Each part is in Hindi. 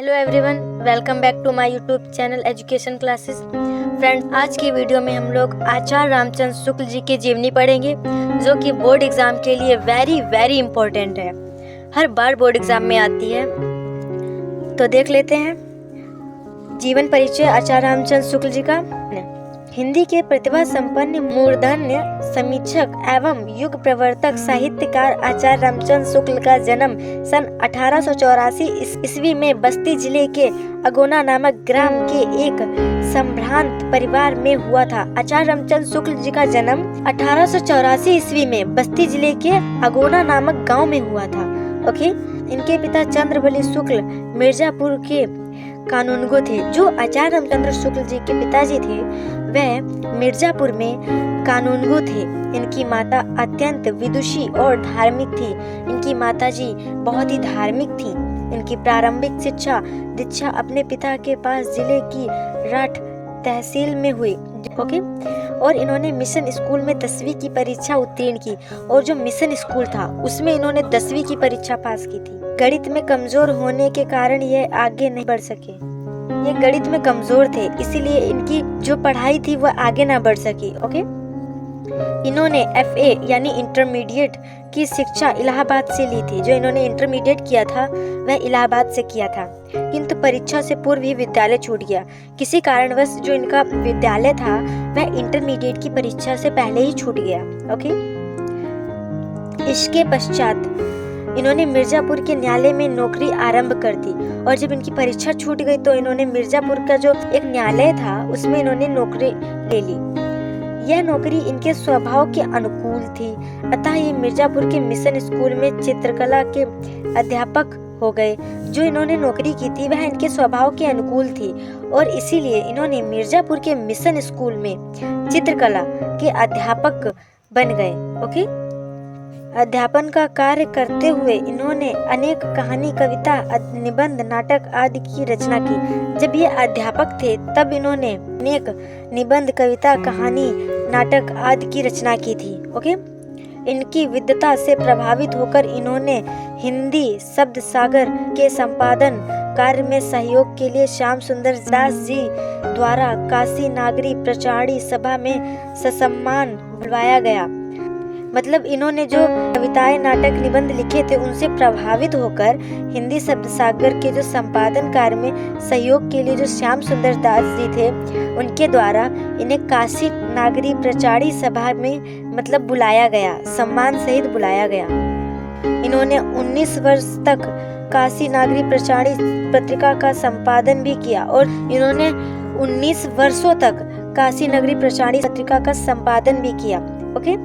Hello everyone, welcome back to my YouTube channel education classes. Friends, आज की वीडियो में हम लोग आचार्य रामचंद्र शुक्ल जी की जीवनी पढ़ेंगे, जो कि बोर्ड एग्जाम के लिए वेरी इंपॉर्टेंट है। हर बार बोर्ड एग्जाम में आती है। तो देख लेते हैं जीवन परिचय आचार्य रामचंद्र शुक्ल जी का। हिंदी के प्रतिभा संपन्न मूर्धन्य समीक्षक एवं युग प्रवर्तक साहित्यकार आचार्य रामचंद्र शुक्ल का जन्म सन 1884 ईस्वी में बस्ती जिले के अगोना नामक ग्राम के एक संभ्रांत परिवार में हुआ था। आचार्य रामचंद्र शुक्ल जी का जन्म 1884 ईस्वी में बस्ती जिले के अगोना नामक गांव में हुआ था। ओके, इनके पिता चंद्रबली शुक्ल मिर्जापुर के कानूनगो थे। जो आचार्य रामचंद्र शुक्ल जी के पिताजी थे वह मिर्जापुर में कानूनगो थे। इनकी माता अत्यंत विदुषी और धार्मिक थी। इनकी माताजी बहुत ही धार्मिक थी। इनकी प्रारंभिक शिक्षा दीक्षा अपने पिता के पास जिले की राठ तहसील में हुई। ओके, और इन्होंने मिशन स्कूल में 10वीं की परीक्षा उत्तीर्ण की, और जो मिशन स्कूल था उसमें इन्होंने 10वीं की परीक्षा पास की थी। गणित में कमजोर होने के कारण ये आगे नहीं बढ़ सके। ये गणित में कमजोर थे, इसीलिए इनकी जो पढ़ाई थी वह आगे ना बढ़ सकी। ओके, इन्होंने FA यानी इंटरमीडिएट की शिक्षा इलाहाबाद से ली थी। जो इन्होंने इंटरमीडिएट किया था वह इलाहाबाद से किया था, किंतु परीक्षा से पूर्व ही विद्यालय छूट गया। किसी कारणवश जो इनका विद्यालय था वह इंटरमीडिएट की परीक्षा से पहले ही छूट गया। ओके, इसके पश्चात इन्होंने मिर्जापुर के न्यायालय में नौकरी आरंभ कर दी, और जब इनकी परीक्षा छूट गई तो इन्होंने मिर्जापुर का जो एक न्यायालय था उसमें इन्होंने नौकरी ले ली। यह नौकरी इनके स्वभाव के अनुकूल थी, अतः ये मिर्जापुर के मिशन स्कूल में चित्रकला के अध्यापक हो गए। जो इन्होंने नौकरी की थी वह इनके स्वभाव के अनुकूल थी, और इसीलिए इन्होंने मिर्जापुर के मिशन स्कूल में चित्रकला के अध्यापक बन गए। ओके, अध्यापन का कार्य करते हुए इन्होंने अनेक कहानी, कविता, निबंध, नाटक आदि की रचना की। जब ये अध्यापक थे तब इन्होंने अनेक निबंध, कविता, कहानी, नाटक आदि की रचना की थी। ओके, इनकी विद्वता से प्रभावित होकर इन्होंने हिंदी शब्द सागर के संपादन कार्य में सहयोग के लिए श्याम सुंदर दास जी द्वारा काशी नागरी प्रचारणी सभा में ससम्मान बुलवाया गया। मतलब इन्होंने जो कविताएं, नाटक, निबंध लिखे थे उनसे प्रभावित होकर हिंदी शब्द सागर के जो संपादन कार्य में सहयोग के लिए जो श्याम सुंदर दास जी थे उनके द्वारा इन्हें काशी नागरी प्रचारणी सभा में मतलब बुलाया गया, सम्मान सहित बुलाया गया। इन्होंने 19 वर्ष तक काशी नागरी प्रचारणी पत्रिका का संपादन भी किया, और इन्होंने 19 वर्षों तक काशी नगरी प्रचारणी पत्रिका का संपादन भी किया। ओके,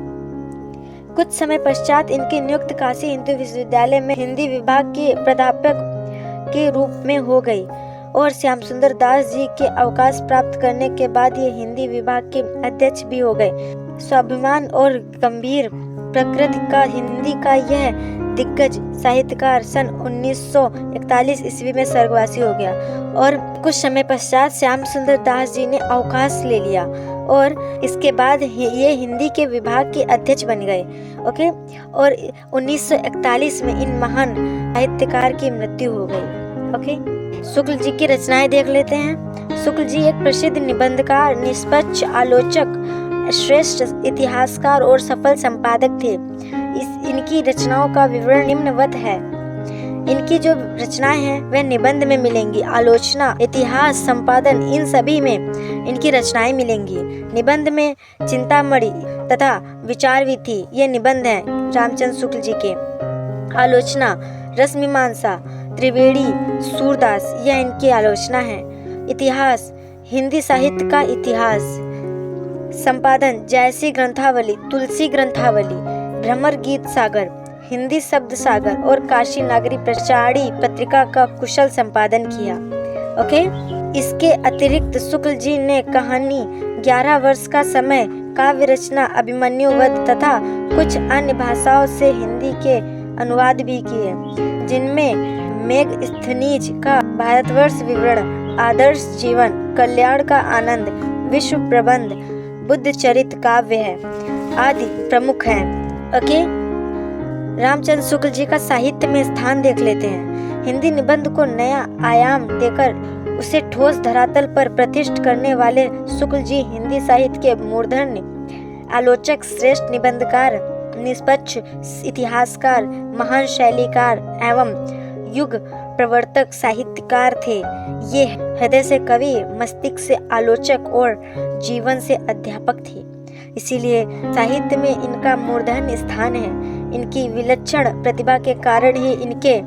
कुछ समय पश्चात इनकी नियुक्ति काशी हिंदू विश्वविद्यालय में हिंदी विभाग के प्राध्यापक के रूप में हो गई, और श्याम सुंदर दास जी के अवकाश प्राप्त करने के बाद ये हिंदी विभाग के अध्यक्ष भी हो गए। स्वाभिमान और गंभीर प्रकृति का हिंदी का यह दिग्गज साहित्यकार सन 1941 ईस्वी में स्वर्गवासी हो गया, और कुछ समय पश्चात श्याम सुंदर दास जी ने अवकाश ले लिया, और इसके बाद ये हिंदी के विभाग के अध्यक्ष बन गए। ओके, और 1941 में इन महान साहित्यकार की मृत्यु हो गई। ओके, शुक्ल जी की रचनाएं देख लेते हैं। शुक्ल जी एक प्रसिद्ध निबंधकार, निष्पक्ष आलोचक, श्रेष्ठ इतिहासकार और सफल संपादक थे। इनकी रचनाओं का विवरण निम्नवत है। इनकी जो रचनाएं हैं वह निबंध में मिलेंगी, आलोचना, इतिहास, संपादन, इन सभी में इनकी रचनाएं मिलेंगी। निबंध में चिंतामणि तथा विचारवीथी ये निबंध हैं रामचंद्र शुक्ल जी के। आलोचना, रसमीमांसा, त्रिवेणी, सूरदास यह इनकी आलोचना है। इतिहास, हिंदी साहित्य का इतिहास। संपादन, जयसी ग्रंथावली, तुलसी ग्रंथावली, भ्रमर गीत सागर, हिंदी शब्द सागर और काशी नागरी प्रचारणी पत्रिका का कुशल संपादन किया। ओके, इसके अतिरिक्त शुक्ल जी ने कहानी, 11 वर्ष का समय, काव्य रचना, अभिमन्यु वध तथा कुछ अन्य भाषाओं से हिंदी के अनुवाद भी किए, जिनमें मेघस्थनीज का भारतवर्ष विवरण, आदर्श जीवन, कल्याण का आनंद, विश्व प्रबंध, बुद्ध चरित काव्य है आदि प्रमुख हैं। ओके, रामचंद्र शुक्ल जी का साहित्य में स्थान देख लेते हैं। हिंदी निबंध को नया आयाम देकर उसे ठोस धरातल पर प्रतिष्ठित करने वाले शुक्ल जी हिंदी साहित्य के मूर्धन्य आलोचक, श्रेष्ठ निबंधकार, निष्पक्ष इतिहासकार, महान शैलीकार एवं युग प्रवर्तक साहित्यकार थे। ये हृदय से कवि, मस्तिष्क से आलोचक और जीवन से अध्यापक थे। इसीलिए साहित्य में इनका मूर्धन्य स्थान है। इनकी विलक्षण प्रतिभा के कारण ही इनके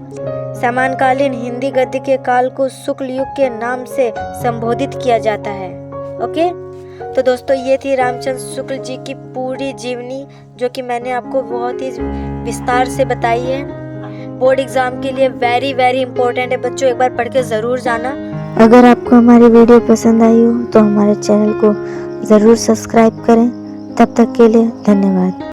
समकालीन हिंदी गद्य के काल को शुक्ल युग के नाम से संबोधित किया जाता है। ओके, तो दोस्तों ये थी रामचंद्र शुक्ल जी की पूरी जीवनी, जो कि मैंने आपको बहुत ही विस्तार से बताई है। बोर्ड एग्जाम के लिए वेरी वेरी इंपॉर्टेंट है बच्चों, एक बार पढ़ के ज़रूर जाना। अगर आपको हमारी वीडियो पसंद आई हो तो हमारे चैनल को ज़रूर सब्सक्राइब करें। तब तक के लिए धन्यवाद।